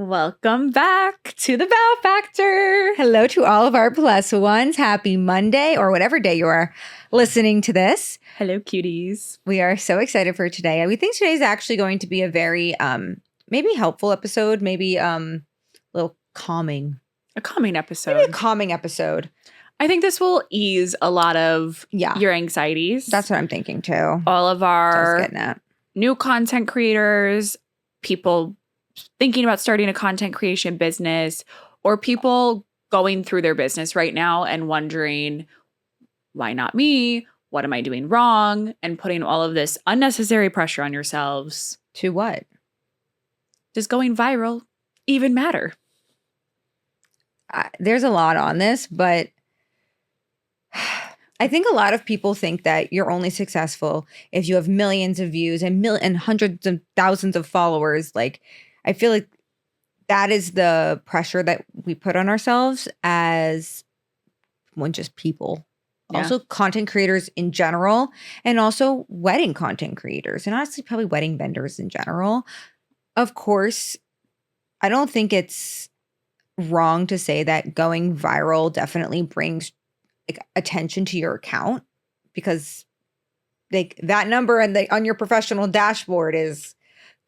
Welcome back to the Vow Factor. Hello to all of our plus ones. Happy Monday or whatever day you are listening to this. Hello, cuties. We are so excited for today. We think today is actually going to be a very maybe helpful episode, maybe a little calming. A calming episode. Maybe a calming episode. I think this will ease a lot of your anxieties. That's what I'm thinking too. All of our getting at. New content creators, people thinking about starting a content creation business, or people going through their business right now and wondering, why not me? What am I doing wrong? And putting all of this unnecessary pressure on yourselves. To what? Does going viral even matter? There's a lot on this, but I think a lot of people think that you're only successful if you have millions of views and hundreds of thousands of followers. Like, I feel like that is the pressure that we put on ourselves as just people. Yeah. Also content creators in general, and also wedding content creators, and honestly probably wedding vendors in general. Of course, I don't think it's wrong to say that going viral definitely brings attention to your account, because that number on your professional dashboard is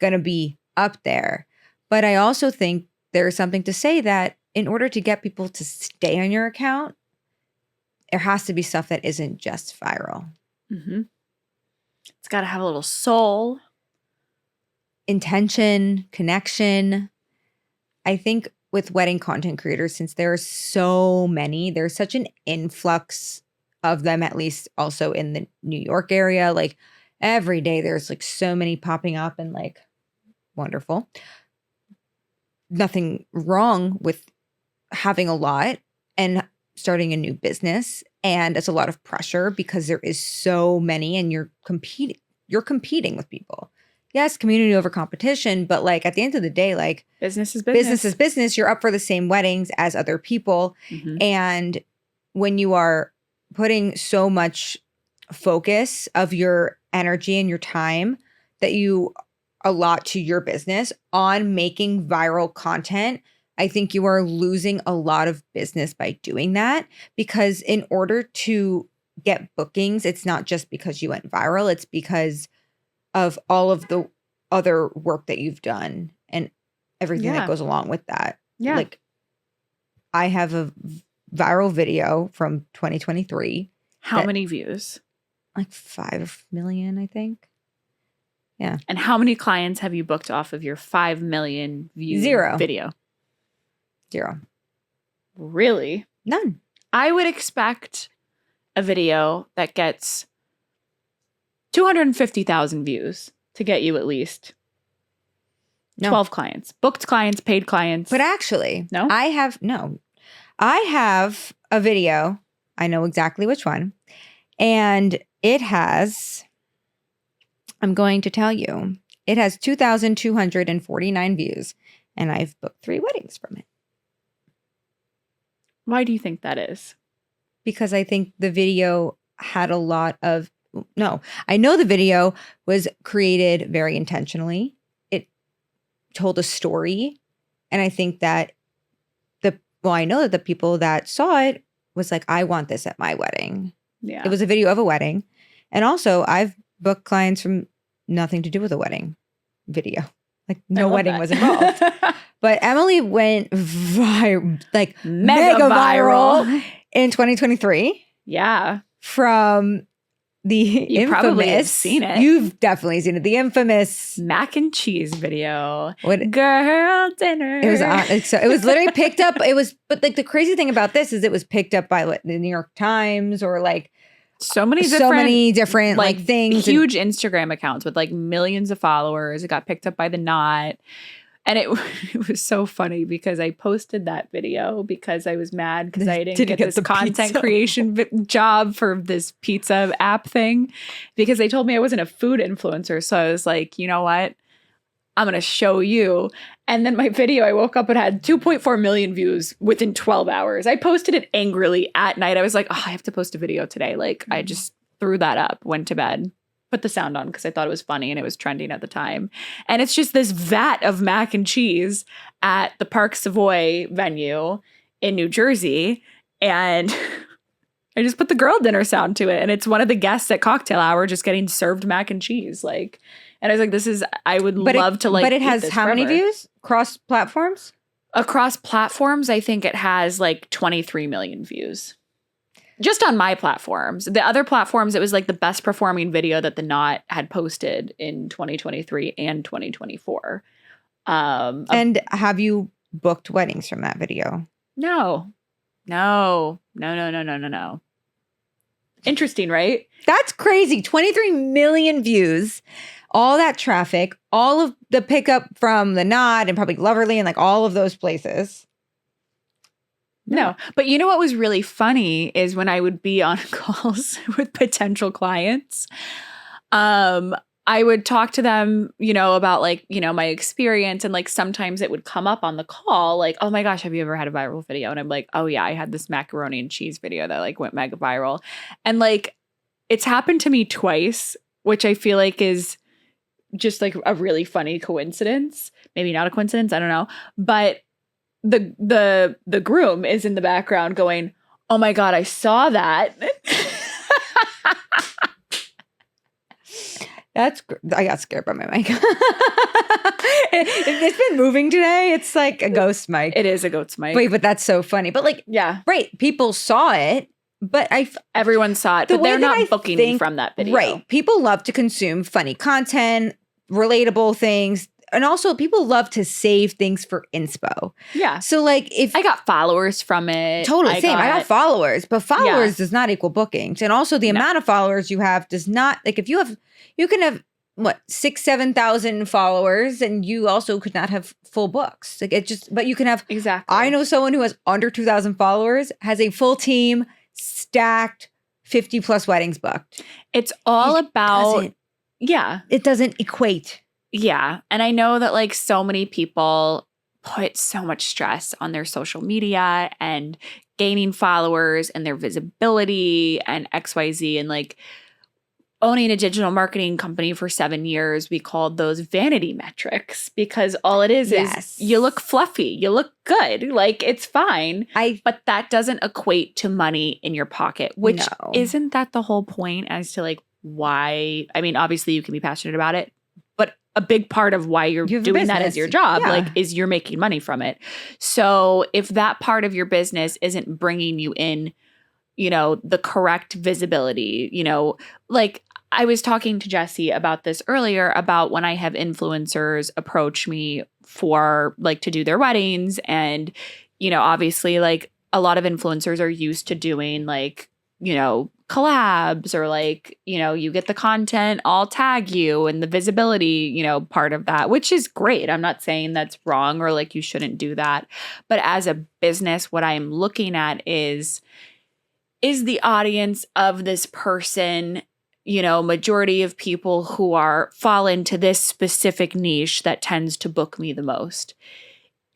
going to be up there. But I also think there's something to say that in order to get people to stay on your account, there has to be stuff that isn't just viral. Mm-hmm. It's got to have a little soul. Intention, connection. I think with wedding content creators, since there are so many, there's such an influx of them, at least also in the New York area. Like every day there's like so many popping up, and like wonderful. Nothing wrong with having a lot and starting a new business. And it's a lot of pressure because there is so many, and you're competing with people. Yes, community over competition, but like at the end of the day, like business is business. Business is business. You're up for the same weddings as other people. Mm-hmm. And when you are putting so much focus of your energy and your time that you allot to your business on making viral content, I think you are losing a lot of business by doing that, because in order to get bookings, it's not just because you went viral, it's because of all of the other work that you've done and everything that goes along with that. Yeah. Like, I have a viral video from 2023. How many views? Like 5 million, I think. Yeah. And how many clients have you booked off of your 5 million view video? 0. Really? None. I would expect a video that gets 250,000 views to get you at least 12 clients. Booked clients, paid clients. But actually, no? I have a video. I know exactly which one. And it has, I'm going to tell you, it has 2,249 views, and I've booked 3 weddings from it. Why do you think that is? Because I think the video had a lot of, I know the video was created very intentionally. It told a story. And I think that I know that the people that saw it was like, I want this at my wedding. Yeah. It was a video of a wedding. And also I've booked clients from nothing to do with a wedding video. Like no wedding was involved. But Emily went mega viral in 2023. Yeah. From the infamous, probably have seen it. You've definitely seen it. The infamous mac and cheese video. Girl dinner. It was it was literally picked up. But like the crazy thing about this is it was picked up by the New York Times or like so many different like things. Huge Instagram accounts with like millions of followers. It got picked up by The Knot. And it was so funny because I posted that video because I was mad because I didn't get this content creation job for this pizza app thing, because they told me I wasn't a food influencer. So I was like, you know what? I'm going to show you. And then my video, I woke up and had 2.4 million views within 12 hours. I posted it angrily at night. I was like, I have to post a video today. Like I just threw that up, went to bed. put the sound on because I thought it was funny and it was trending at the time. And it's just this vat of mac and cheese at the Park Savoy venue in New Jersey. And I just put the girl dinner sound to it. And it's one of the guests at cocktail hour just getting served mac and cheese. Like, and I was like, I would love to like. But it has how many views? Cross platforms? Across platforms, I think it has like 23 million views. Just on my platforms. The other platforms, it was like the best performing video that The Knot had posted in 2023 and 2024. And have you booked weddings from that video? No. Interesting, right? That's crazy. 23 million views, all that traffic, all of the pickup from The Knot and probably Loverly and like all of those places. No. But you know what was really funny is when I would be on calls with potential clients, I would talk to them, you know, about like, you know, my experience. And like sometimes it would come up on the call like, oh my gosh, have you ever had a viral video? And I'm like, oh yeah, I had this macaroni and cheese video that like went mega viral. And like it's happened to me twice, which I feel like is just like a really funny coincidence. Maybe not a coincidence, I don't know. But the groom is in the background going, oh my God, I saw that. I got scared by my mic. It's been moving today. It's like a ghost mic. It is a ghost mic. Wait, but that's so funny. But like, yeah, right. People saw it, but everyone saw it, but they're not booking me from that video. Right. People love to consume funny content, relatable things. And also people love to save things for inspo. Yeah. So like if I got followers from it. Totally same. I got followers, but followers does not equal bookings. And also the amount of followers you have does not, like if you can have what, 6,000-7,000 followers and you also could not have full books. Like it just, but you can have, exactly. I know someone who has under 2,000 followers, has a full team, stacked, 50 plus weddings booked. It's all about, it doesn't equate. Yeah. And I know that like so many people put so much stress on their social media and gaining followers and their visibility and XYZ. And like owning a digital marketing company for 7 years, we called those vanity metrics because all it is you look fluffy, you look good, like it's fine. But that doesn't equate to money in your pocket, which isn't that the whole point as to like why? I mean, obviously you can be passionate about it. A big part of why you're doing that as your job, like, is you're making money from it. So if that part of your business isn't bringing you in, you know, the correct visibility, you know, like I was talking to Jesse about this earlier about when I have influencers approach me for like to do their weddings. And, you know, obviously like a lot of influencers are used to doing like, you know, collabs or like, you know, you get the content, I'll tag you and the visibility, you know, part of that, which is great. I'm not saying that's wrong or like you shouldn't do that. But as a business, what I'm looking at is the audience of this person, you know, majority of people who fall into this specific niche that tends to book me the most.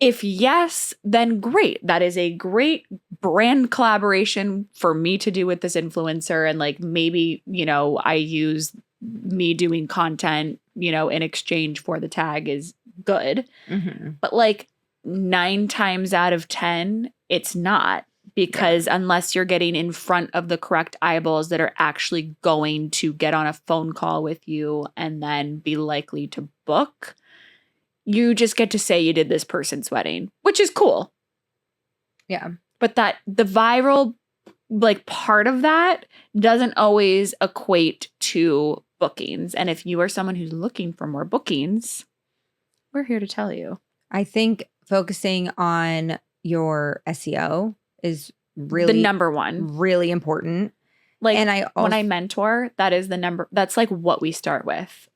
If yes, then great. That is a great brand collaboration for me to do with this influencer. And like maybe, you know, I use me doing content, you know, in exchange for the tag is good. Mm-hmm. But like 9 times out of 10, it's not. Because unless you're getting in front of the correct eyeballs that are actually going to get on a phone call with you and then be likely to book, you just get to say you did this person's wedding, which is cool. Yeah. But that the viral like part of that doesn't always equate to bookings. And if you are someone who's looking for more bookings, we're here to tell you. I think focusing on your SEO is really the number one, really important. Like, and when I mentor, that is the number. That's like what we start with.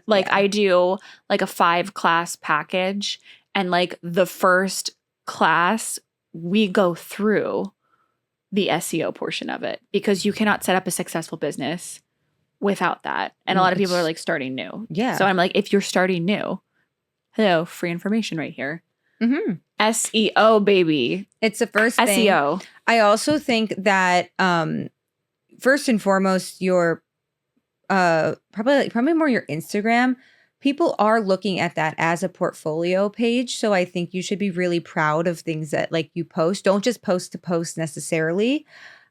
I do like a 5-class package, and like the first class, we go through the SEO portion of it because you cannot set up a successful business without that. And a lot of people are like starting new. Yeah. So I'm like, if you're starting new, hello, free information right here. Mm-hmm. SEO, baby. It's the first thing. SEO. I also think that first and foremost, your probably more your Instagram, people are looking at that as a portfolio page. So I think you should be really proud of things that like you post. Don't just post to post necessarily.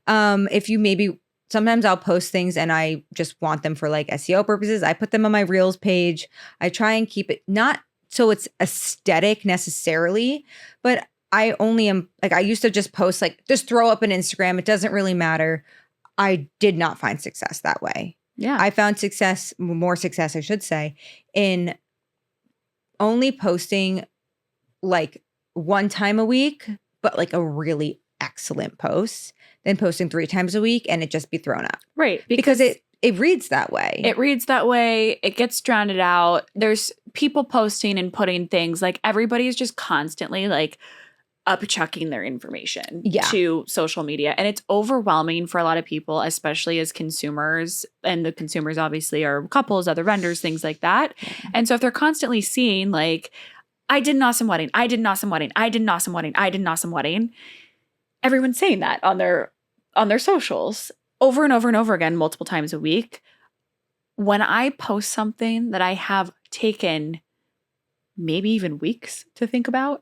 If you maybe sometimes I'll post things and I just want them for like SEO purposes. I put them on my Reels page. I try and keep it not so it's aesthetic necessarily, but I only am like I used to just post like just throw up an Instagram. It doesn't really matter. I did not find success that way. Yeah. I found more success, I should say, in only posting like one time a week, but like a really excellent post, than posting 3 times a week and it just be thrown up. Right. Because it reads that way. It reads that way. It gets drowned out. There's people posting and putting things like everybody's just constantly like upchucking their information to social media. And it's overwhelming for a lot of people, especially as consumers. And the consumers obviously are couples, other vendors, things like that. Yeah. And so if they're constantly seeing like, I did an awesome wedding, I did an awesome wedding, I did an awesome wedding, I did an awesome wedding. Everyone's saying that on their socials over and over and over again, multiple times a week. When I post something that I have taken maybe even weeks to think about.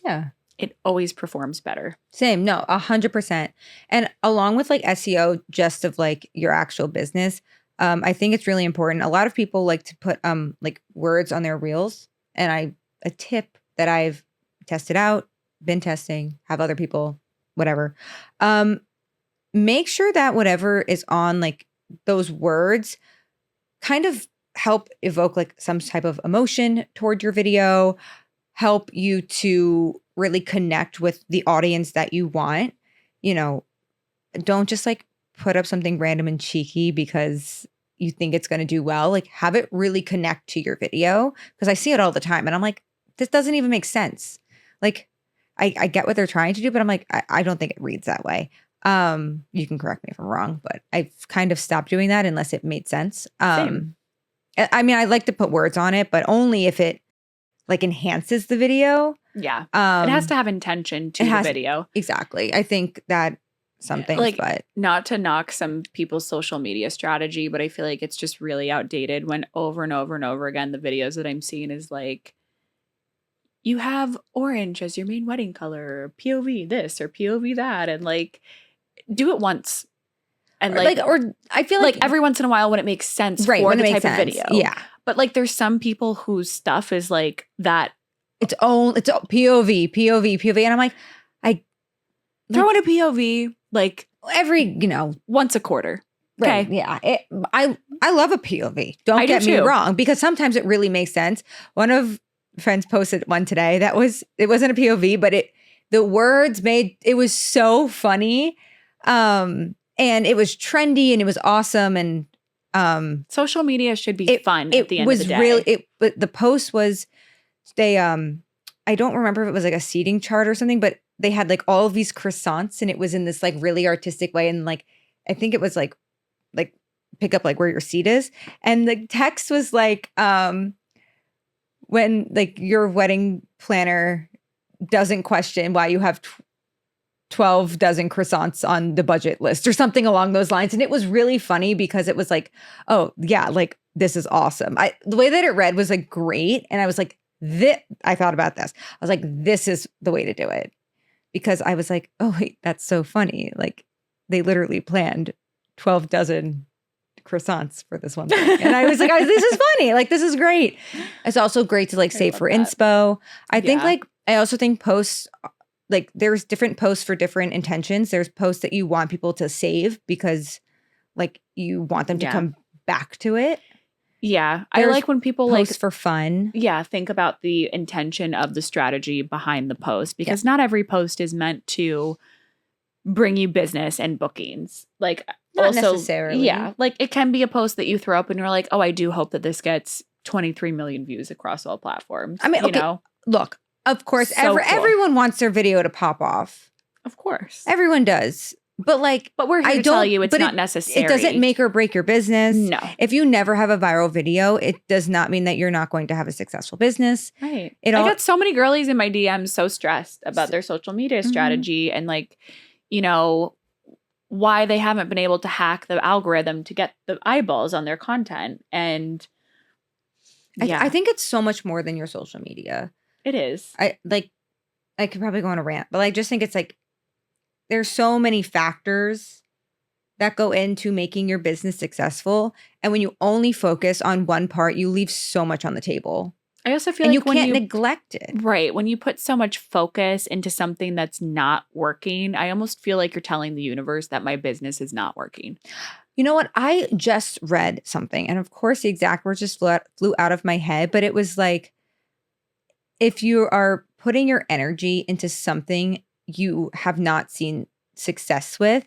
Yeah. It always performs better. Same. No, 100%. And along with like SEO, just of like your actual business, I think it's really important. A lot of people like to put like words on their reels. And a tip that I've tested out, been testing, have other people, whatever. Make sure that whatever is on like those words kind of help evoke like some type of emotion toward your video, help you to really connect with the audience that you want. You know, don't just like put up something random and cheeky because you think it's going to do well. Like have it really connect to your video, because I see it all the time and I'm like, this doesn't even make sense. Like I get what they're trying to do, but I'm like, I don't think it reads that way. You can correct me if I'm wrong, but I've kind of stopped doing that unless it made sense. Same. I mean, I like to put words on it, but only if it like enhances the video. Yeah. It has to have intention to the video. Exactly. I think that some things, like, but not to knock some people's social media strategy, but I feel like it's just really outdated when over and over and over again, the videos that I'm seeing is like, you have orange as your main wedding color, or POV this or POV that. And like, do it once. And or I feel like every once in a while when it makes sense for the type of video. Yeah. But like there's some people whose stuff is like that. It's POV. And I'm like, throw in a POV like every, once a quarter. Right. Okay. Yeah. I love a POV. Don't get me wrong, because sometimes it really makes sense. One of friends posted one today it wasn't a POV, but the words it was so funny. And it was trendy and it was awesome. And social media should be fun at the end of the day. But the post was they I don't remember if it was like a seating chart or something, but they had like all of these croissants and it was in this like really artistic way. And like I think it was like pick up like where your seat is. And the text was like when like your wedding planner doesn't question why you have 12 dozen croissants on the budget list or something along those lines. And it was really funny because it was like, oh yeah, like this is awesome. The way that it read was like great. And I was like, I thought about this. I was like, this is the way to do it. Because I was like, oh wait, that's so funny. Like they literally planned 12 dozen croissants for this one thing. And I was like, this is funny. Like, this is great. It's also great to like save for inspo. I think I also think posts, like there's different posts for different intentions. There's posts that you want people to save because like you want them to come back to it. Yeah. I like when people post for fun. Yeah. Think about the intention of the strategy behind the post, because not every post is meant to bring you business and bookings. Like not necessarily. Yeah. Like it can be a post that you throw up and you're like, oh, I do hope that this gets 23 million views across all platforms. I mean, look, of course, everyone wants their video to pop off. Of course. Everyone does. But we're here to tell you it's not necessary. It doesn't make or break your business. No. If you never have a viral video, it does not mean that you're not going to have a successful business. Right. I got so many girlies in my DMs so stressed about their social media strategy and why they haven't been able to hack the algorithm to get the eyeballs on their content. And I think it's so much more than your social media. It is. I could probably go on a rant, but I just think it's like there's so many factors that go into making your business successful. And when you only focus on one part, you leave so much on the table. I also feel and like you can't neglect it. Right. When you put so much focus into something that's not working, I almost feel like you're telling the universe that my business is not working. You know what? I just read something, and of course the exact words just flew out of my head, but it was like, if you are putting your energy into something you have not seen success with,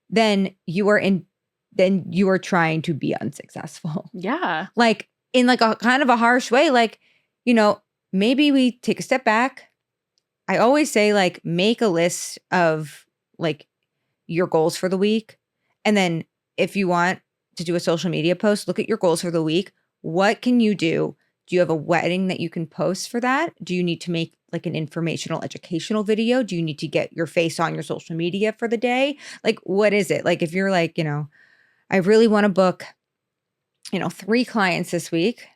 then you are trying to be unsuccessful. Yeah. Like in like a kind of a harsh way, like, you know, maybe we take a step back. I always say like, make a list of like your goals for the week. And then if you want to do a social media post, look at your goals for the week. What can you do? Do you have a wedding that you can post for that? Do you need to make like an informational, educational video? Do you need to get your face on your social media for the day? Like, what is it? Like, if you're like, you know, I really want to book, you know, 3 clients this week.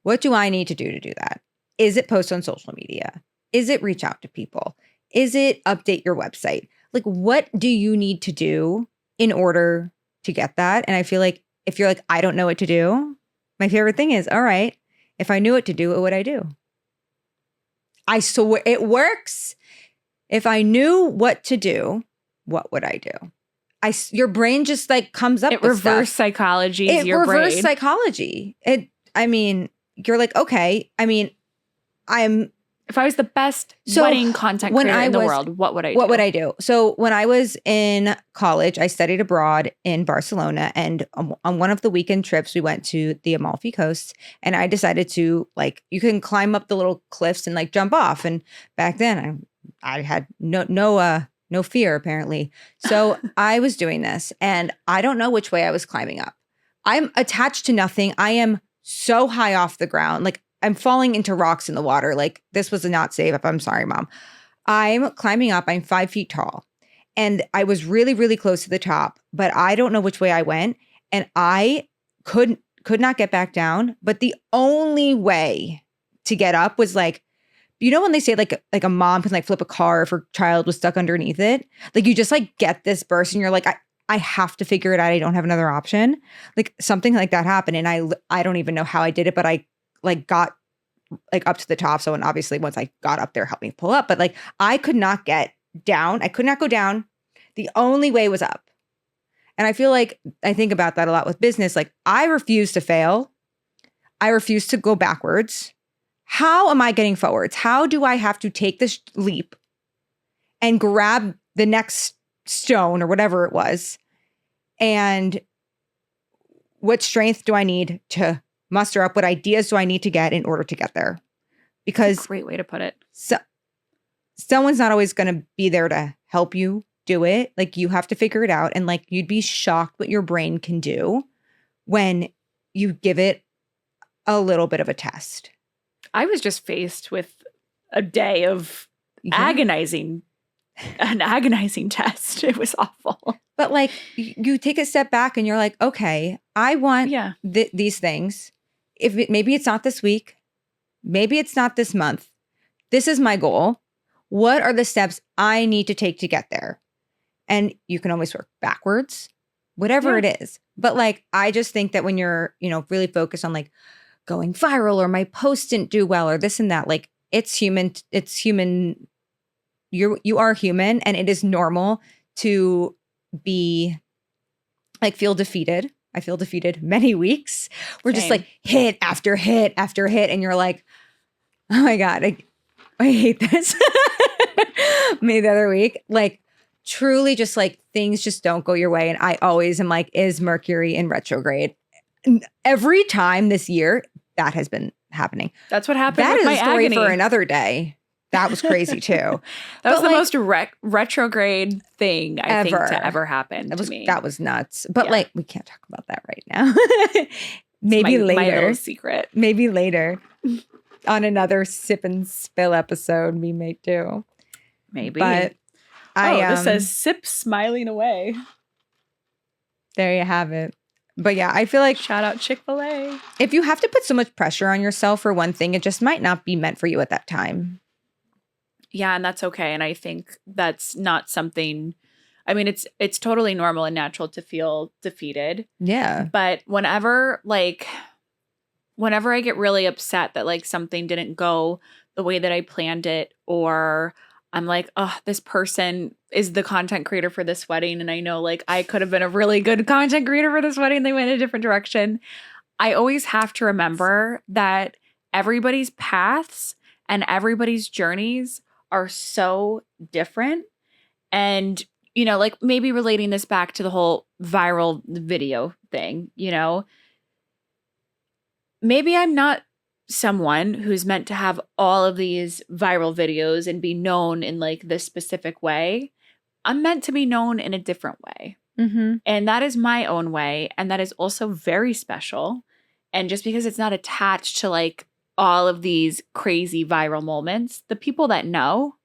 What do I need to do that? Is it post on social media? Is it reach out to people? Is it update your website? Like, what do you need to do in order to get that? And I feel like if you're like, I don't know what to do, my favorite thing is, all right, if I knew what to do, what would I do? I swear it works. If I knew what to do, what would I do? Your brain just like comes up. It reverse psychology. Your brain. Reverse psychology. I mean, you're like, okay. I mean, if I was the best wedding content creator in the world, what would I do? What would I do? So when I was in college, I studied abroad in Barcelona. And on one of the weekend trips, we went to the Amalfi Coast. And I decided to, like, you can climb up the little cliffs and like jump off. And back then I had no fear, apparently. So I was doing this. And I don't know which way I was climbing up. I'm attached to nothing. I am so high off the ground. Like, I'm falling into rocks in the water. Like, this was not safe. I'm sorry, Mom. I'm climbing up. I'm 5 feet tall. And I was really, really close to the top, but I don't know which way I went. And I could not get back down. But the only way to get up was like, you know, when they say like a mom can like flip a car if her child was stuck underneath it, like you just like get this burst and you're like, I have to figure it out. I don't have another option. Like something like that happened. And I don't even know how I did it, but I like got like up to the top. So, and obviously once I got up there, helped me pull up, but like I could not get down. I could not go down. The only way was up. And I feel like I think about that a lot with business. Like, I refuse to fail. I refuse to go backwards. How am I getting forwards? How do I have to take this leap and grab the next stone or whatever it was? And what strength do I need to muster up? What ideas do I need to get in order to get there? Because great way to put it. So, someone's not always going to be there to help you do it. Like, you have to figure it out. And like, you'd be shocked what your brain can do when you give it a little bit of a test. I was just faced with a day of an agonizing test. It was awful. But like, you take a step back and you're like, okay, I want these things. Maybe it's not this week. Maybe it's not this month. This is my goal. What are the steps I need to take to get there? And you can always work backwards, whatever it is. But like, I just think that when you're, you know, really focused on like going viral or my post didn't do well or this and that, like, it's human. You are human, and it is normal to be like, feel defeated. I feel defeated many weeks. We're just like hit after hit after hit. And you're like, oh my God, I hate this. Me the other week, like, truly just like things just don't go your way. And I always am like, is Mercury in retrograde? And every time this year that has been happening. That's what happened. That with is my a story agony. for another day. That was crazy too. That was the most retrograde thing I think to ever happen to me. That was nuts. But like, we can't talk about that right now. Maybe later. My little secret. Maybe later on another sip and spill episode we may do. Maybe. But This says sip smiling away. There you have it. But yeah, I feel like shout out Chick-fil-A. If you have to put so much pressure on yourself for one thing, it just might not be meant for you at that time. Yeah, and that's okay. And I think that's not something, I mean, it's totally normal and natural to feel defeated. Yeah. But whenever I get really upset that like something didn't go the way that I planned it, or I'm like, oh, this person is the content creator for this wedding, and I know like I could have been a really good content creator for this wedding. They went in a different direction. I always have to remember that everybody's paths and everybody's journeys are so different. And, you know, like maybe relating this back to the whole viral video thing, you know, maybe I'm not someone who's meant to have all of these viral videos and be known in like this specific way. I'm meant to be known in a different way. Mm-hmm. And that is my own way. And that is also very special. And just because it's not attached to like all of these crazy viral moments, the people that know.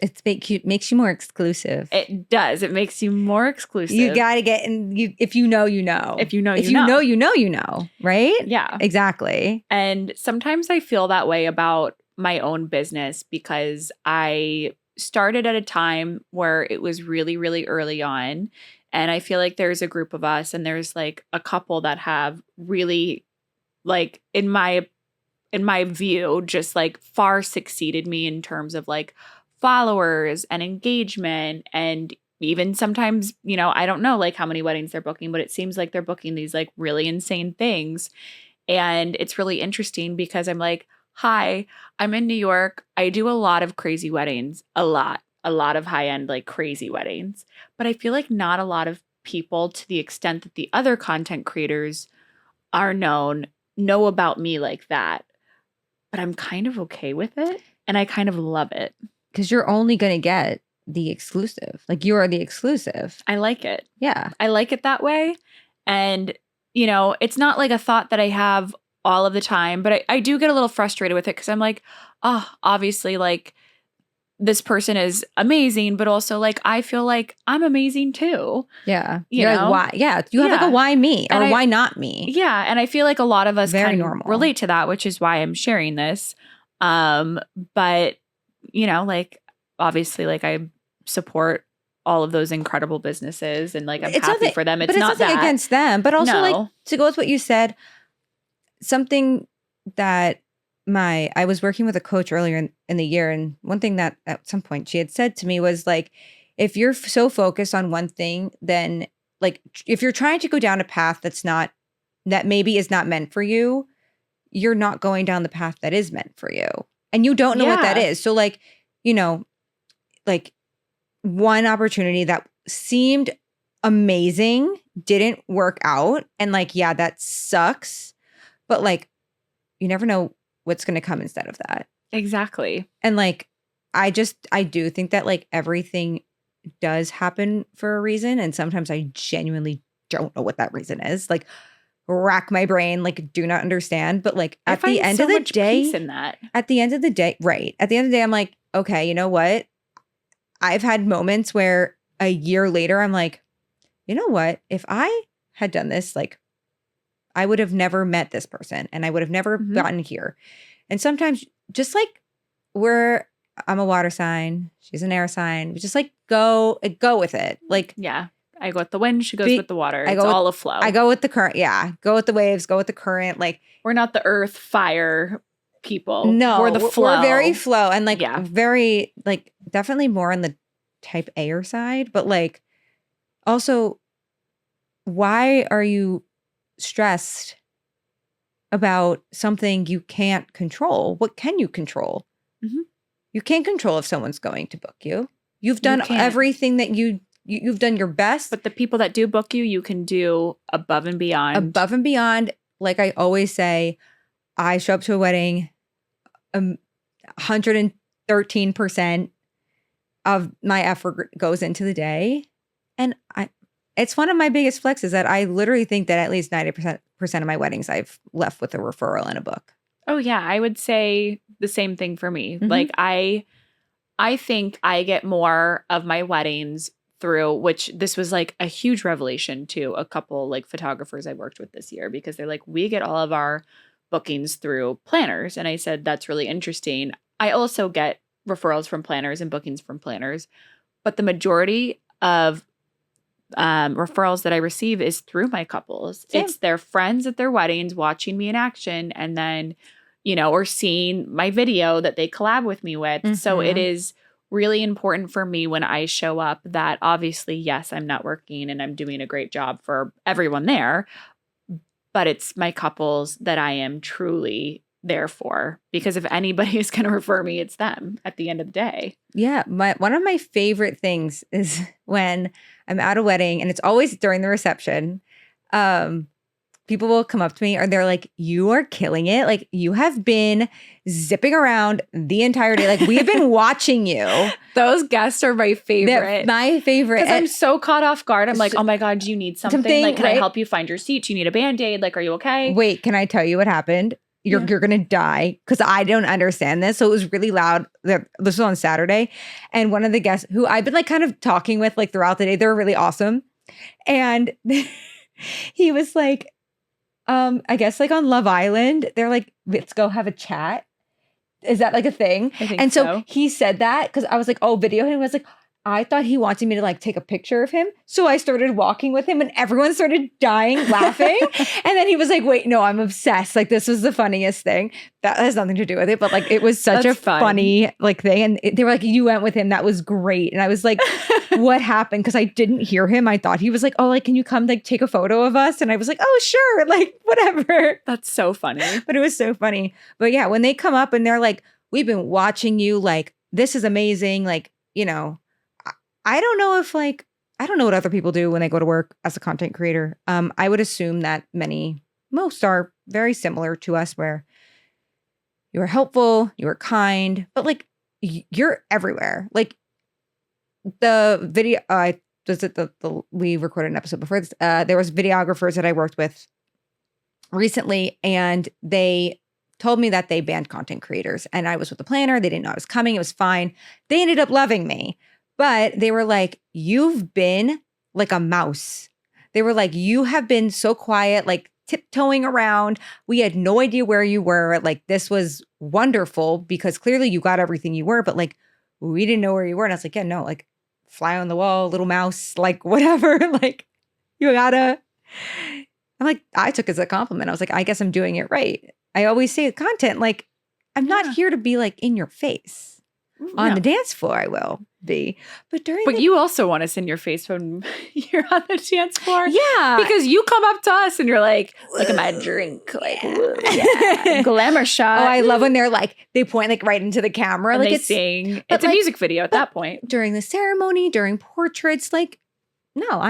It makes you more exclusive. It does. It makes you more exclusive. You got to get in. If you know, you know. If you know, if you know. you know, you know. Right? Yeah. Exactly. And sometimes I feel that way about my own business because I started at a time where it was really, really early on. And I feel like there's a group of us and there's like a couple that have really like in my view, just like far succeeded me in terms of like followers and engagement. And even sometimes, you know, I don't know like how many weddings they're booking, but it seems like they're booking these like really insane things. And it's really interesting because I'm like, hi, I'm in New York. I do a lot of crazy weddings, a lot of high end, like crazy weddings. But I feel like not a lot of people to the extent that the other content creators are know about me like that. But I'm kind of okay with it. And I kind of love it. Because you're only going to get the exclusive. Like you are the exclusive. I like it. Yeah. I like it that way. And, you know, it's not like a thought that I have all of the time, but I do get a little frustrated with it because I'm like, oh, obviously, like this person is amazing, but also like I feel like I'm amazing too. Yeah. You're like, why? Yeah. You have like a why me or why not me? Yeah. And I feel like a lot of us Very can normal. relate to that, which is why I'm sharing this. But, you know, like obviously, like I support all of those incredible businesses and like I'm happy for them. It's not nothing against them, but also like to go with what you said, something that I was working with a coach earlier in the year, and one thing that at some point she had said to me was like, if you're so focused on one thing, then like if you're trying to go down a path that maybe is not meant for you, you're not going down the path that is meant for you. And you don't know what that is. So like, you know, like one opportunity that seemed amazing didn't work out. And like, yeah, that sucks. But like, you never know what's going to come instead of that. Exactly. And like, I do think that like everything does happen for a reason. And sometimes I genuinely don't know what that reason is. Like, rack my brain, like do not understand. But like at the end of the day, peace in that. At the end of the day, right. At the end of the day, I'm like, okay, you know what? I've had moments where a year later, I'm like, you know what? If I had done this, like I would have never met this person and I would have never gotten here. And sometimes just like I'm a water sign, she's an air sign. We just like go with it. Like, yeah. I go with the wind. She goes with the water. It's all a flow. I go with the current. Yeah. Go with the waves. Go with the current. Like we're not the earth, fire people. No. We're the flow. We're very flow and like very like definitely more on the type air side. But like also, why are you stressed about something you can't control? What can you control? Mm-hmm. You can't control if someone's going to book you. You've done everything that you've done your best. But the people that do book you, you can do above and beyond. Above and beyond. Like I always say, I show up to a wedding, 113% of my effort goes into the day. And it's one of my biggest flexes that I literally think that at least 90% of my weddings I've left with a referral and a book. Oh yeah, I would say the same thing for me. Mm-hmm. Like I I think I get more of my weddings through, which this was like a huge revelation to a couple like photographers I worked with this year, because they're like, we get all of our bookings through planners. And I said, that's really interesting. I also get referrals from planners and bookings from planners, but the majority of referrals that I receive is through my couples. Same. It's their friends at their weddings watching me in action, and then, or seeing my video that they collab with me with. Mm-hmm. So it is really important for me when I show up that obviously, yes, I'm networking and I'm doing a great job for everyone there, but it's my couples that I am truly there for, because if anybody is going to refer me, it's them at the end of the day. Yeah. One of my favorite things is when I'm at a wedding, and it's always during the reception, people will come up to me and they're like, you are killing it. Like, you have been zipping around the entire day. Like, we have been watching you. Those guests are my favorite. They're my favorite. Because I'm so caught off guard. I'm like, oh my God, do you need something? Like, can I help you find your seat? Do you need a Band-Aid? Like, are you okay? Wait, can I tell you what happened? You're going to die, because I don't understand this. So it was really loud. This was on Saturday. And one of the guests who I've been like kind of talking with like throughout the day, they were really awesome. And he was like, I guess like on Love Island, they're like, let's go have a chat. Is that like a thing? I think and so he said that because I was like, oh, video him. I was like, I thought he wanted me to like take a picture of him. So I started walking with him and everyone started dying laughing. And then he was like, wait, no, I'm obsessed. Like, this was the funniest thing. That has nothing to do with it. But like, it was such a funny like thing. And they were like, you went with him. That was great. And I was like, what happened? Because I didn't hear him. I thought he was like, oh, like, can you come like take a photo of us? And I was like, oh, sure. Like, whatever. That's so funny. But it was so funny. But yeah, when they come up and they're like, we've been watching you, like, this is amazing. Like, I don't know if like, I don't know what other people do when they go to work as a content creator. I would assume that most are very similar to us, where you are helpful, you are kind, but like you're everywhere. Like the video, we recorded an episode before this. There was videographers that I worked with recently, and they told me that they banned content creators, and I was with the planner. They didn't know I was coming. It was fine. They ended up loving me. But they were like, you've been like a mouse. They were like, you have been so quiet, like tiptoeing around. We had no idea where you were. Like, this was wonderful because clearly you got everything you were, but like, we didn't know where you were. And I was like, yeah, no, like, fly on the wall, little mouse, like, whatever. Like, you gotta. I'm like, I took it as a compliment. I was like, I guess I'm doing it right. I always say content, like, I'm not here to be like in your face. On the dance floor, I will be. But you also want us in your face when you're on the dance floor. Yeah. Because you come up to us and you're like, look at my drink. Like, yeah. Glamour shot. Oh, I love when they're like, they point like right into the camera. And like they sing. It's a music video at that point. During the ceremony, during portraits, like, no,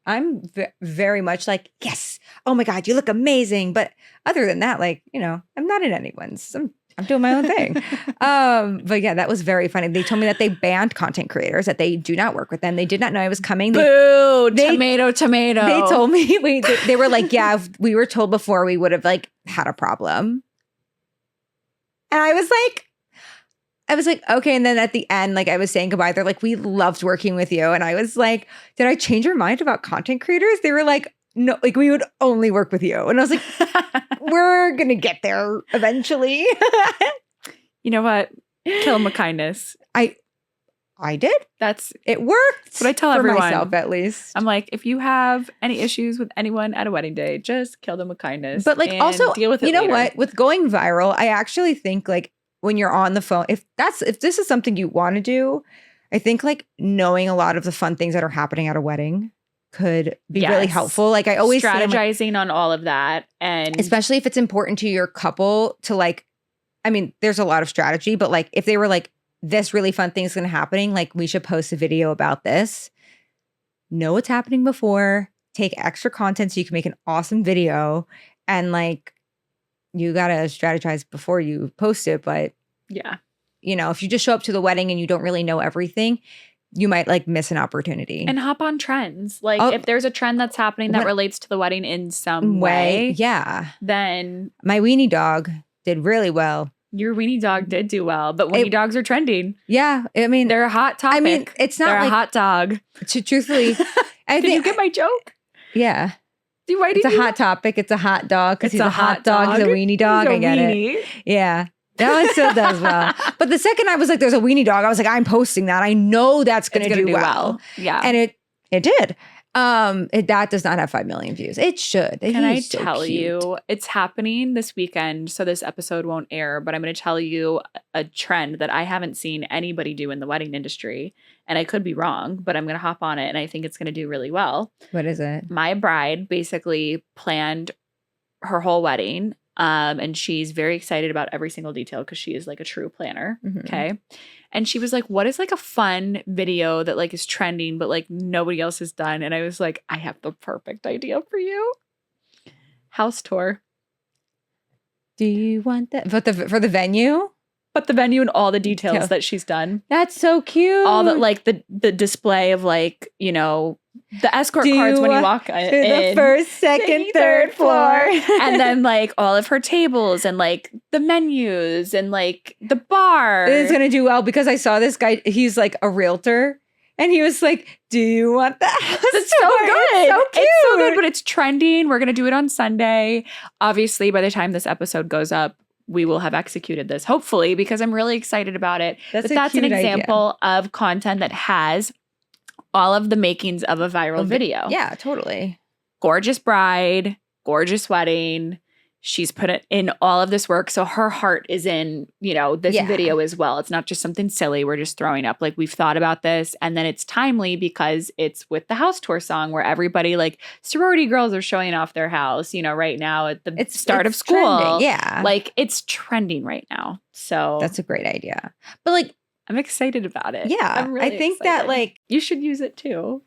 I'm very much like, yes. Oh my God, you look amazing. But other than that, like, I'm not in anyone's. I'm doing my own thing. But yeah, that was very funny. They told me that they banned content creators, that they do not work with them. They did not know I was coming. Boo! Tomato. They told me, they were like, yeah, if we were told before, we would have like had a problem. And I was like, okay. And then at the end, like I was saying goodbye, they're like, we loved working with you. And I was like, did I change your mind about content creators? They were like, no, like we would only work with you. And I was like, we're going to get there eventually. You know what? Kill them with kindness. I did. It worked. But I tell everyone, myself at least. I'm like, if you have any issues with anyone at a wedding day, just kill them with kindness. But like also, deal with it later. What? With going viral, I actually think like when you're on the phone, if this is something you want to do, I think like knowing a lot of the fun things that are happening at a wedding could be really helpful. Like I always strategizing on all of that, and especially if it's important to your couple to like, I mean, there's a lot of strategy, but like if they were like, this really fun thing is going to happening, like we should post a video about this. Know what's happening before, take extra content so you can make an awesome video, and like you got to strategize before you post it. But yeah, if you just show up to the wedding and you don't really know everything, you might like miss an opportunity. And hop on trends. Like if there's a trend that's happening that relates to the wedding in some way, yeah. Then my weenie dog did really well Your weenie dog did do well, but weenie dogs are trending. Yeah. I mean, they're a hot topic. I mean, it's not they're like a hot dog. Truthfully, Did you get my joke? Yeah. It's a hot topic. It's a hot dog because he's a hot dog. He's a weenie dog. I get it. Yeah. That one still does well. But the second I was like, there's a weenie dog, I was like, I'm posting that. I know that's going to do well. Yeah. And it did. That does not have 5 million views. It should. Can I tell you, it's happening this weekend, so this episode won't air, but I'm going to tell you a trend that I haven't seen anybody do in the wedding industry, and I could be wrong, but I'm going to hop on it, and I think it's going to do really well. What is it? My bride basically planned her whole wedding, and she's very excited about every single detail because she is like a true planner, okay? And she was like, what is like a fun video that like is trending, but like nobody else has done? And I was like, I have the perfect idea for you. House tour. Do you want that? For the venue? But the venue and all the details that she's done. That's so cute. All the like the display of like, you know, the escort cards when you walk in. The first, second, third floor. And then like all of her tables and like the menus and like the bar. It is going to do well because I saw this guy. He's like a realtor. And he was like, do you want that? It's so good. It's so cute. It's so good, but it's trending. We're going to do it on Sunday. Obviously, by the time this episode goes up, we will have executed this, hopefully, because I'm really excited about it. That's an example of content that has all of the makings of a viral video. Yeah, totally. Gorgeous bride, gorgeous wedding. She's put in all of this work. So her heart is in, you know, this video as well. It's not just something silly we're just throwing up. Like, we've thought about this. And then it's timely because it's with the house tour song where everybody, like, sorority girls are showing off their house, you know, right now at the start of school. Trending, yeah. Like, it's trending right now. So that's a great idea. But like, I'm excited about it. Yeah. I'm really I think excited. that like, you should use it too.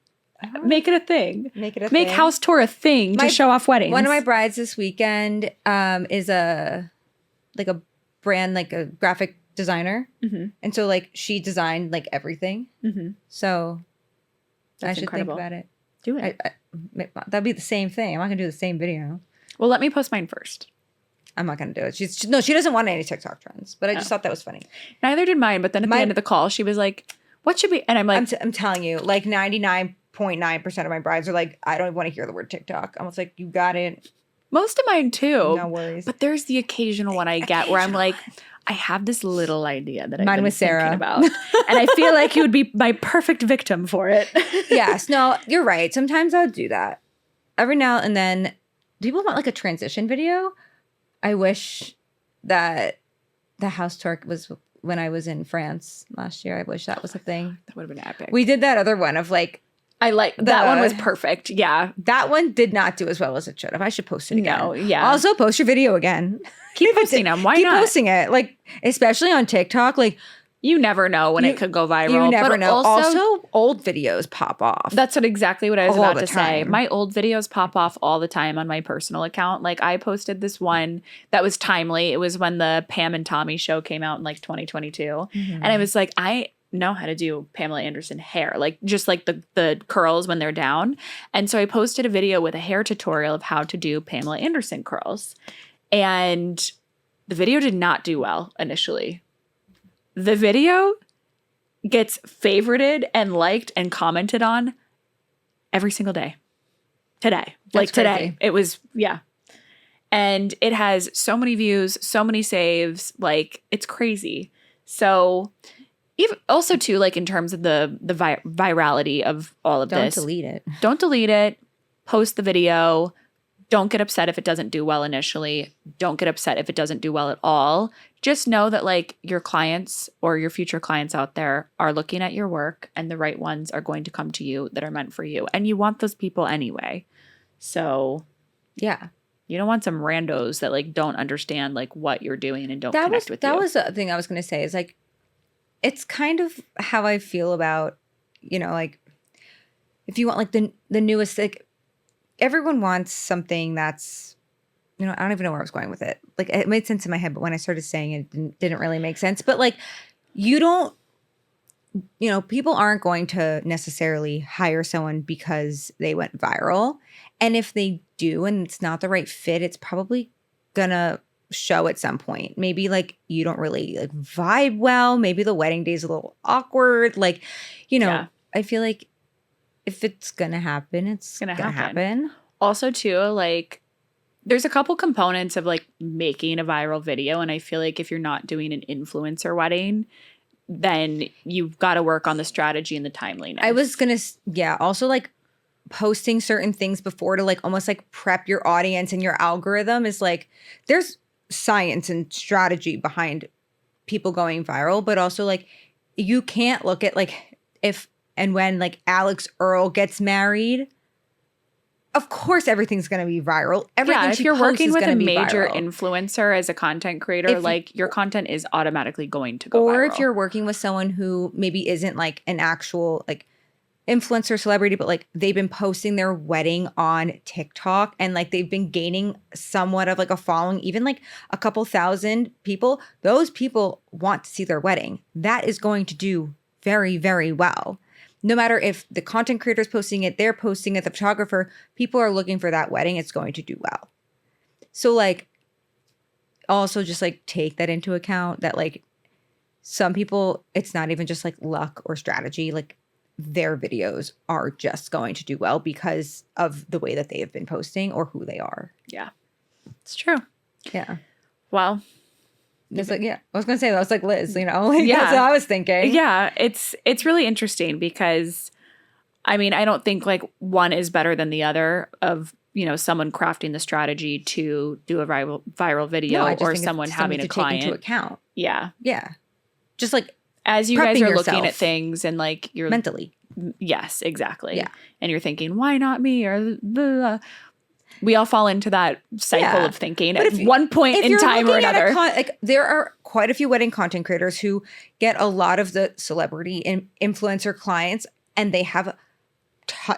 Make it a thing. Make house tour a thing to show off weddings. One of my brides this weekend is a brand, like a graphic designer. And so like she designed like everything. So that's I should incredible. think about it. Do it. That'd be the same thing. I'm not going to do the same video. Well, let me post mine first. I'm not going to do it. She doesn't want any TikTok trends, but I just thought that was funny. Neither did mine. But then at the end of the call, she was like, what should we? And I'm like, I'm telling you, like 99.9% of my brides are like, I don't want to hear the word TikTok. I was like, you got it. Most of mine too. No worries. But there's the occasional one I get where I'm like, I have this little idea that I've been thinking about. And I feel like you would be my perfect victim for it. Yes. No, you're right. Sometimes I'll do that. Every now and then, people want like a transition video. I wish that the house tour was when I was in France last year. I wish that was a thing. That would have been epic. We did that other one of like, that one was perfect. Yeah. That one did not do as well as it should have. I should post it again. No, yeah. Also, post your video again. Keep posting them. Why not? Keep posting it. Like, especially on TikTok. Like, you never know when it could go viral. You never know. Also, old videos pop off. That's exactly what I was about to say. My old videos pop off all the time on my personal account. Like, I posted this one that was timely. It was when the Pam and Tommy show came out in like 2022. And I was like, I know how to do Pamela Anderson hair, like just like the curls when they're down. And so I posted a video with a hair tutorial of how to do Pamela Anderson curls. And the video did not do well initially. The video gets favorited and liked and commented on every single day. Today. Like today. It was, yeah. And it has so many views, so many saves. Like, it's crazy. So even also too, like in terms of the virality of all of this. Don't delete it. Don't delete it. Post the video. Don't get upset if it doesn't do well initially. Don't get upset if it doesn't do well at all. Just know that like your clients or your future clients out there are looking at your work and the right ones are going to come to you that are meant for you. And you want those people anyway. So yeah. You don't want some randos that like don't understand like what you're doing and don't connect with you. That was the thing I was going to say is like, it's kind of how I feel about, you know, like if you want like the newest, like everyone wants something that's, you know, I don't even know where I was going with it. Like it made sense in my head, but when I started saying it didn't really make sense. But like you don't, you know, people aren't going to necessarily hire someone because they went viral. And if they do and it's not the right fit, it's probably gonna show at some point. Maybe like you don't really like vibe well. Maybe the wedding day is a little awkward. Like, you know, Yeah. I feel like if it's gonna happen, it's gonna happen. Also, too, like there's a couple components of like making a viral video, and I feel like if you're not doing an influencer wedding, then you've got to work on the strategy and the timeliness. I was gonna, also like posting certain things before to like almost like prep your audience and your algorithm is like there's science and strategy behind people going viral, but also like you can't look at like if and when like Alex Earl gets married, of course everything's going to be viral. Everything if you're working with a major viral. Influencer as a content creator, like your content is automatically going to go or viral. If you're working with someone who maybe isn't like an actual like influencer celebrity, but like they've been posting their wedding on TikTok and like they've been gaining somewhat of like a following, even like a couple thousand people, those people want to see their wedding. That is going to do very, very well. No matter if the content creator is posting it, they're posting it, the photographer, people are looking for that wedding, it's going to do well. So like also just like take that into account that like some people, it's not even just like luck or strategy, like their videos are just going to do well because of the way that they have been posting or who they are. Yeah, it's true. Yeah. Well, it's like, I was going to say that was like Liz, you know, like that's what I was thinking. Yeah. It's really interesting because I mean, I don't think like one is better than the other of, you know, someone crafting the strategy to do a viral video or someone having a client. Take into account. Yeah. Yeah. Just like as you guys are looking at things and like you're mentally. Yes, exactly. Yeah. And you're thinking, why not me? Or we all fall into that cycle of thinking at one point in time or another. Like there are quite a few wedding content creators who get a lot of the celebrity and influencer clients and they have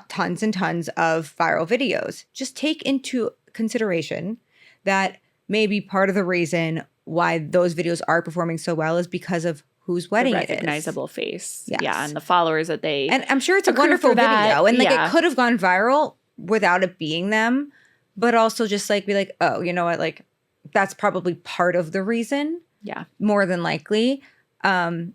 tons and tons of viral videos. Just take into consideration that maybe part of the reason why those videos are performing so well is because of whose wedding it is. Recognizable face. Yes. Yeah, and the followers that they And I'm sure it's a wonderful video. And like it could have gone viral without it being them, but also just like be like, oh, you know what? Like that's probably part of the reason. Yeah. More than likely. And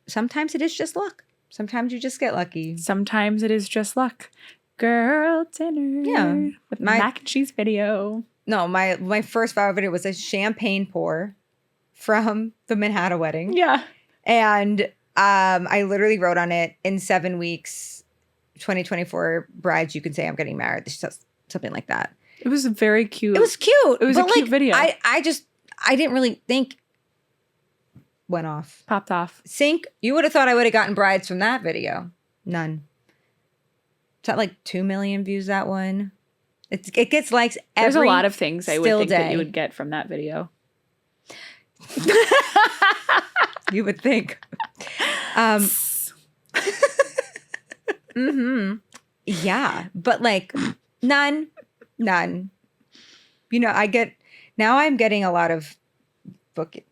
sometimes it is just luck. Sometimes you just get lucky. Sometimes it is just luck. Girl dinner. Yeah. With mac and cheese video. No, my first viral video was a champagne pour from the Manhattan wedding. Yeah. And I literally wrote on it, in 7 weeks, 2024 brides, you can say I'm getting married. Something like that. It was very cute. It was cute. It was a cute video. I didn't really think went off. Popped off. Sync. You would have thought I would have gotten brides from that video. None. It's at like 2 million views, that one. It gets likes every There's a lot of things I would think that you would get from that video. You would think. Yeah, but like none. You know, I'm getting a lot of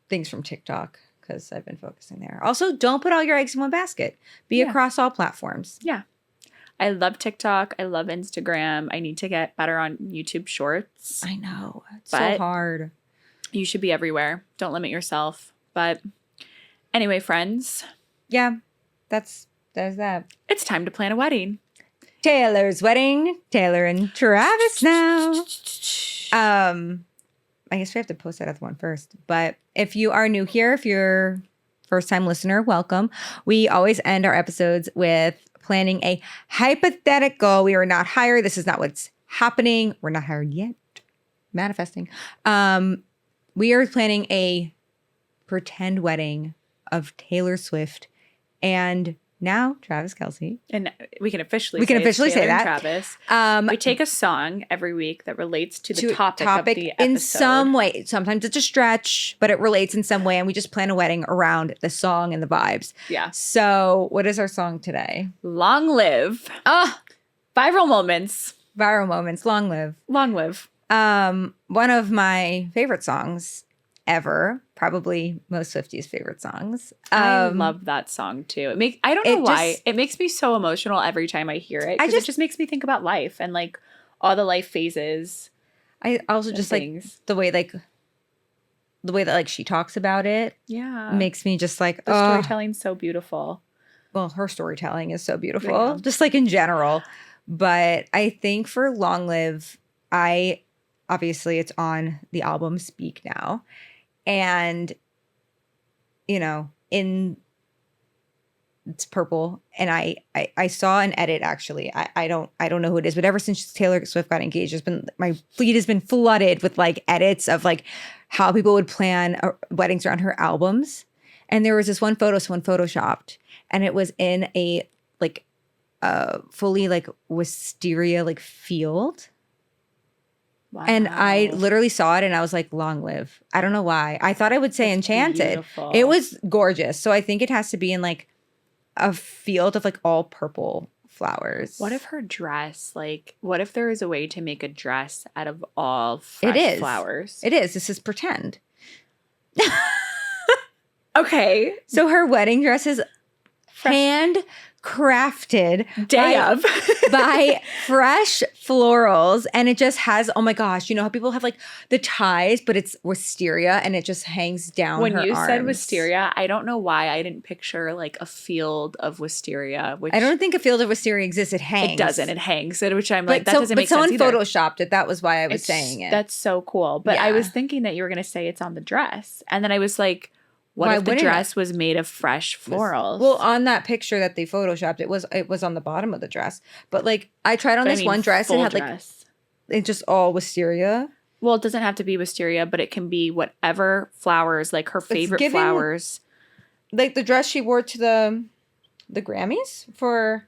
things from TikTok because I've been focusing there. Also, don't put all your eggs in one basket. Be across all platforms. Yeah. I love TikTok. I love Instagram. I need to get better on YouTube Shorts. I know. It's so hard. You should be everywhere. Don't limit yourself. But anyway, friends. Yeah, there's that. It's time to plan a wedding. Taylor's wedding. Taylor and Travis now. I guess we have to post that other one first. But if you are new here, if you're first-time listener, welcome. We always end our episodes with planning a hypothetical. We are not hired. This is not what's happening. We're not hired yet. Manifesting. We are planning a pretend wedding of Taylor Swift and now Travis Kelce. And we can officially say that. Travis. We take a song every week that relates to the topic of the episode. In some way. Sometimes it's a stretch, but it relates in some way. And we just plan a wedding around the song and the vibes. Yeah. So what is our song today? Long Live. Viral moments. Viral moments. Long Live. Long Live. One of my favorite songs ever, probably most Swifties' favorite songs. I love that song too. I don't know why. It makes me so emotional every time I hear it. It just makes me think about life and like all the life phases. I also just things. like the way like the way that like she talks about it makes me just like, the storytelling's so beautiful. Well, her storytelling is so beautiful, just like in general. But I think for Long Live, obviously it's on the album Speak Now. And, you know, it's purple. And I saw an edit actually. I don't know who it is, but ever since Taylor Swift got engaged, my feed has been flooded with like edits of like how people would plan weddings around her albums. And there was this one photo someone photoshopped, and it was in a like fully like wisteria like field. Wow. And I literally saw it and I was like, Long Live. I don't know why. I thought I would say Enchanted. Beautiful. It was gorgeous. So I think it has to be in like a field of like all purple flowers. What if her dress, like, what if there is a way to make a dress out of all fresh flowers? It is. This is pretend. Okay. So her wedding dress is handcrafted by fresh florals, and it just has, oh my gosh, you know how people have like the ties, but it's wisteria and it just hangs down when her you arms. Said wisteria, I don't know why I didn't picture like a field of wisteria, which I don't think a field of wisteria exists. It hangs. It doesn't. It hangs, which I'm like, that doesn't make sense. But But someone photoshopped it. That was why I was saying it. That's so cool. But I was thinking that you were going to say it's on the dress, and then I was like, what if the dress was made of fresh florals? Well, on that picture that they photoshopped, it was on the bottom of the dress. But like I tried on this one dress, it had like it just all wisteria. Well, it doesn't have to be wisteria, but it can be whatever flowers, like her favorite flowers. Like the dress she wore to the Grammys for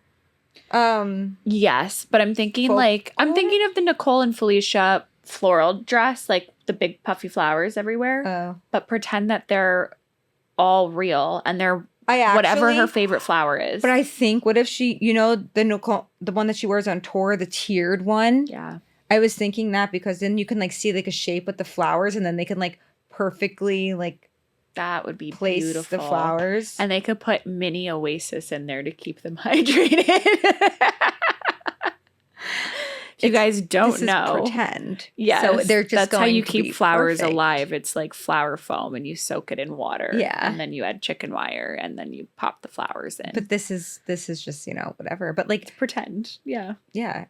yes, but I'm thinking I'm thinking of the Nicole and Felicia floral dress, like the big puffy flowers everywhere. Oh. But pretend that they're all real and they're whatever her favorite flower is. But I think, what if she, you know, the one that she wears on tour, the tiered one? Yeah. I was thinking that because then you can like see like a shape with the flowers, and then they can like perfectly like that would be place beautiful. The flowers. And they could put mini oasis in there to keep them hydrated. If you guys don't know, pretend. Yeah, so they're just that's going how you to keep be flowers perfect. Alive. It's like flower foam, and you soak it in water. Yeah, and then you add chicken wire, and then you pop the flowers in. But this is just, you know, whatever. But like it's pretend, yeah.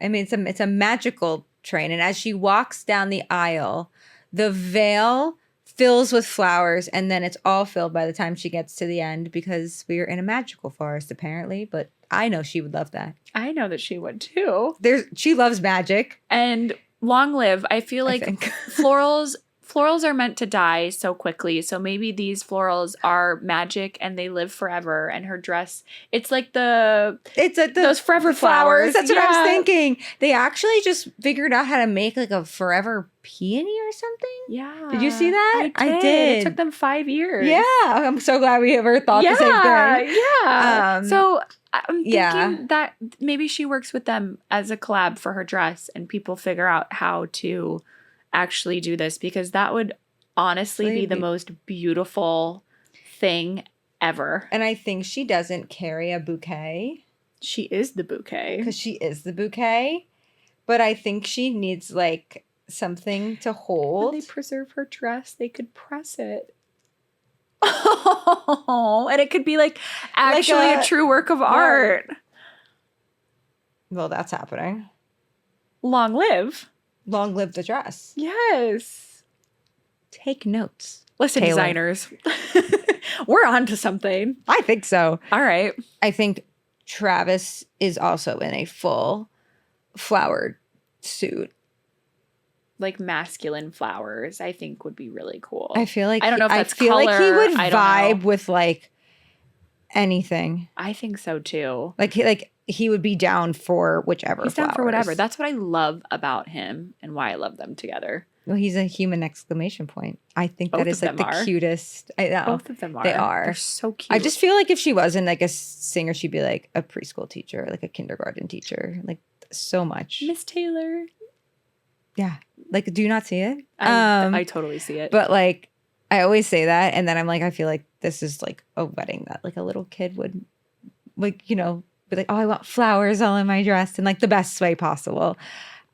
I mean, it's a magical train, and as she walks down the aisle, the veil fills with flowers, and then it's all filled by the time she gets to the end, because we are in a magical forest apparently. But I know she would love that. I know that she would too. She loves magic. And Long Live, I feel like florals are meant to die so quickly. So maybe these florals are magic and they live forever. And her dress, it's like those forever flowers. That's what I was thinking. They actually just figured out how to make like a forever peony or something. Yeah. Did you see that? I did. It took them 5 years. Yeah. I'm so glad we ever thought the same thing. Yeah. So I'm thinking that maybe she works with them as a collab for her dress, and people figure out how to actually do this, because that would honestly be the most beautiful thing ever. And I think she doesn't carry a bouquet. She is the bouquet. Because she is the bouquet. But I think she needs like something to hold. When they preserve her dress, they could press it. Oh, and it could be like actually a true work of art. Well, that's happening. Long live. Long live the dress. Yes. Take notes. Listen, Taylor. Designers. We're on to something. I think so. All right. I think Travis is also in a full flowered suit. Like masculine flowers, I think would be really cool. I feel like I don't know if that's color. color. Like he would vibe with like anything. I think so too. Like he would be down for whichever. He's down for whatever. That's what I love about him and why I love them together. Well, he's a human exclamation point. I think that is like the cutest. I know. Both of them are. They are. They're so cute. I just feel like if she wasn't like a singer, she'd be like a preschool teacher, like a kindergarten teacher, like so much. Miss Taylor. Yeah. Like, do you not see it? I totally see it. But like, I always say that, and then I'm like, I feel like this is like a wedding that like a little kid would, like, you know, be like, oh, I want flowers all in my dress in like the best way possible.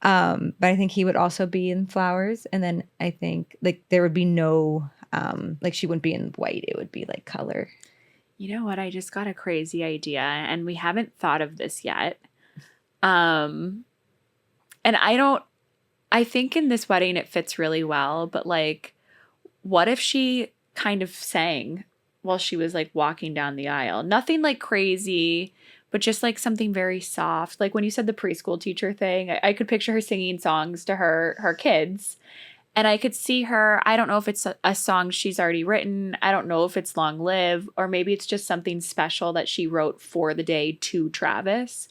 But I think he would also be in flowers, and then I think like there would be no like she wouldn't be in white. It would be like color. You know what? I just got a crazy idea, and we haven't thought of this yet. And I think in this wedding it fits really well, but like, what if she kind of sang while she was like walking down the aisle? Nothing like crazy, but just like something very soft. Like when you said the preschool teacher thing, I could picture her singing songs to her kids. And I could see her, I don't know if it's a song she's already written. I don't know if it's Long Live, or maybe it's just something special that she wrote for the day to Travis.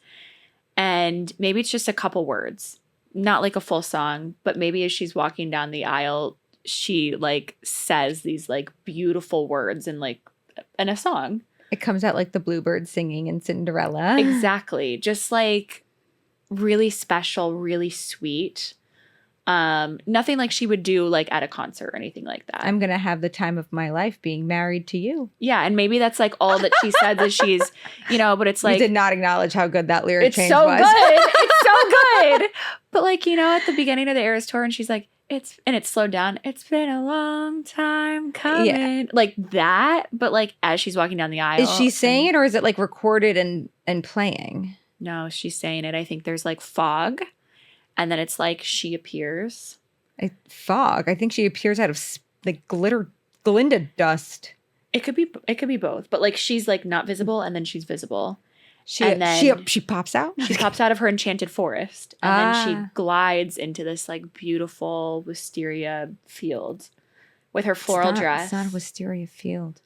And maybe it's just a couple words, not like a full song, but maybe as she's walking down the aisle, she like says these like beautiful words in a song. It comes out like the bluebird singing in Cinderella. Exactly. Just like really special, really sweet. Nothing like she would do like at a concert or anything like that. I'm gonna have the time of my life being married to you. Yeah, and maybe that's like all that she says is she's, but it's like, you did not acknowledge how good that lyric change so was. It's so good. But like, at the beginning of the Eras tour, and she's like, it's slowed down. It's been a long time coming. Yeah. Like that, but like as she's walking down the aisle. Is she saying it, or is it like recorded and playing? No, she's saying it. I think there's like fog. And then it's like she appears. Fog. I think she appears out of like Glinda dust. It could be both, but like she's like not visible, and then she's visible. She pops out. She pops out of her enchanted forest, and then she glides into this like beautiful wisteria field with her floral dress. It's not a wisteria field.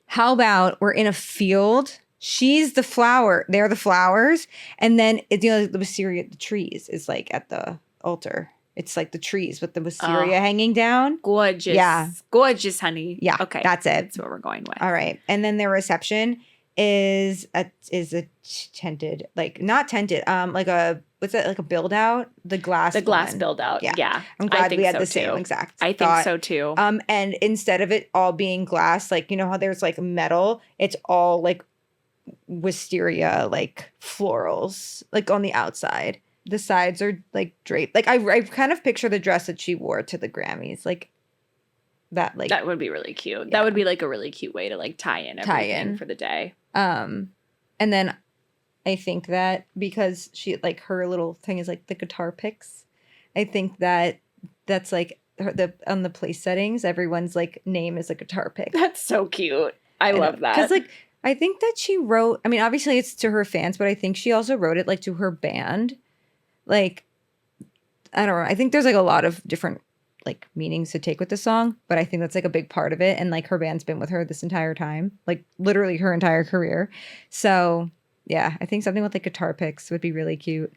How about we're in a field? She's the flower. They're the flowers. And then the wisteria, the trees is like at the altar. It's like the trees with the wisteria hanging down. Gorgeous. Yeah. Gorgeous, honey. Yeah. Okay. That's it. That's what we're going with. All right. And then their reception is a tented, like not tented, like a, what's that? Like a build out? The glass build out. Yeah. I'm glad we had the same exact I think so too. And instead of it all being glass, like, how there's like metal, it's all like wisteria, like florals, like on the outside. The sides are like draped. Like I kind of picture the dress that she wore to the Grammys, like that. Like that would be really cute. Yeah. That would be like a really cute way to like tie in everything for the day. And then I think that because she like her little thing is like the guitar picks, I think that's like on the place settings, everyone's like name is a guitar pick. That's so cute. I love that. Because like I think that she wrote, I mean, obviously it's to her fans, but I think she also wrote it like to her band. Like, I don't know. I think there's like a lot of different like meanings to take with the song, but I think that's like a big part of it. And like her band's been with her this entire time, like literally her entire career. So yeah, I think something with like guitar picks would be really cute.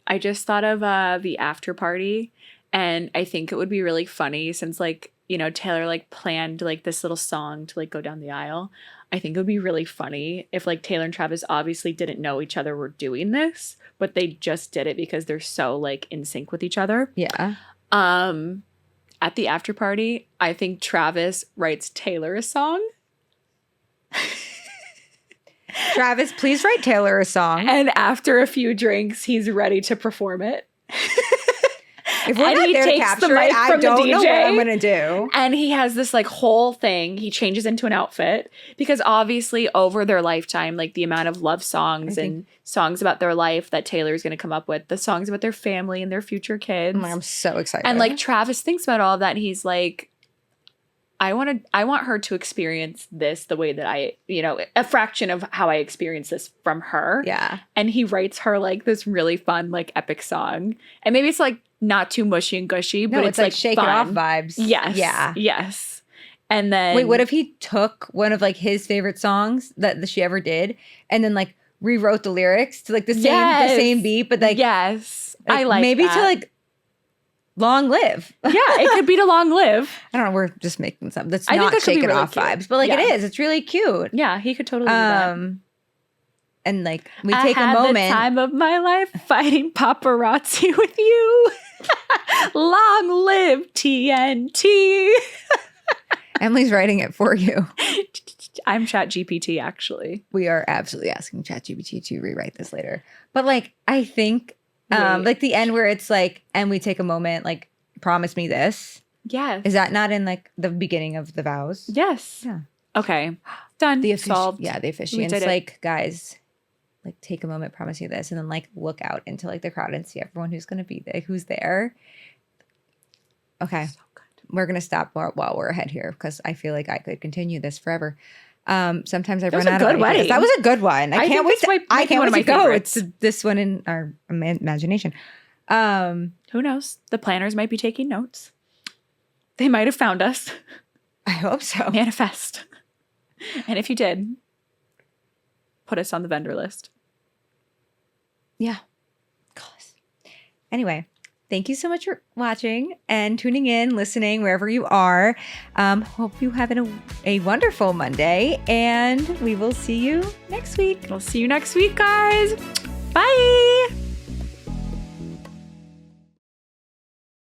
I just thought of the after party, and I think it would be really funny since like, Taylor like planned like this little song to like go down the aisle. I think it would be really funny if like Taylor and Travis obviously didn't know each other were doing this, but they just did it because they're so like in sync with each other. Yeah. At the after party, I think Travis writes Taylor a song. Travis, please write Taylor a song. And after a few drinks, he's ready to perform it. If we're not there to capture it, I don't know what I'm going to do. And he has this like whole thing. He changes into an outfit because obviously over their lifetime, like the amount of love songs and songs about their life that Taylor's going to come up with, the songs about their family and their future kids. Oh my, I'm so excited. And like Travis thinks about all of that, and he's like, I want her to experience this the way that I, a fraction of how I experience this from her. Yeah. And he writes her like this really fun, like epic song. And maybe it's like not too mushy and gushy, but it's like shake fun. It off vibes. Yes. Yeah. Yes. And then wait, what if he took one of like his favorite songs that she ever did and then like rewrote the lyrics to like the same beat, but like yes, I like maybe that. To like Long Live. Yeah, it could be to Long Live. I don't know. We're just making something that's not shake it off cute. Vibes, but like it is. It's really cute. Yeah, he could totally do that. And like we take a moment. The time of my life fighting paparazzi with you. Long live TNT. Emily's writing it for you. I'm ChatGPT, actually. We are absolutely asking ChatGPT to rewrite this later. But like, I think like the end where it's like, and we take a moment, like, promise me this. Yes. Is that not in like the beginning of the vows? Yes. Yeah. Okay. Done. Solved. Yeah, the officiant's like, guys, like take a moment, promise you this, and then like look out into like the crowd and see everyone who's going to be there, who's there. Okay. So good. We're going to stop while we're ahead here because I feel like I could continue this forever. Sometimes I run out of ideas. That was a good one. I can't wait to go. It's this one in our imagination. Who knows? The planners might be taking notes. They might have found us. I hope so. Manifest. And if you did, put us on the vendor list. Yeah. Anyway, thank you so much for watching and tuning in, listening, wherever you are. Hope you have a wonderful Monday, and we will see you next week. We'll see you next week, guys. Bye.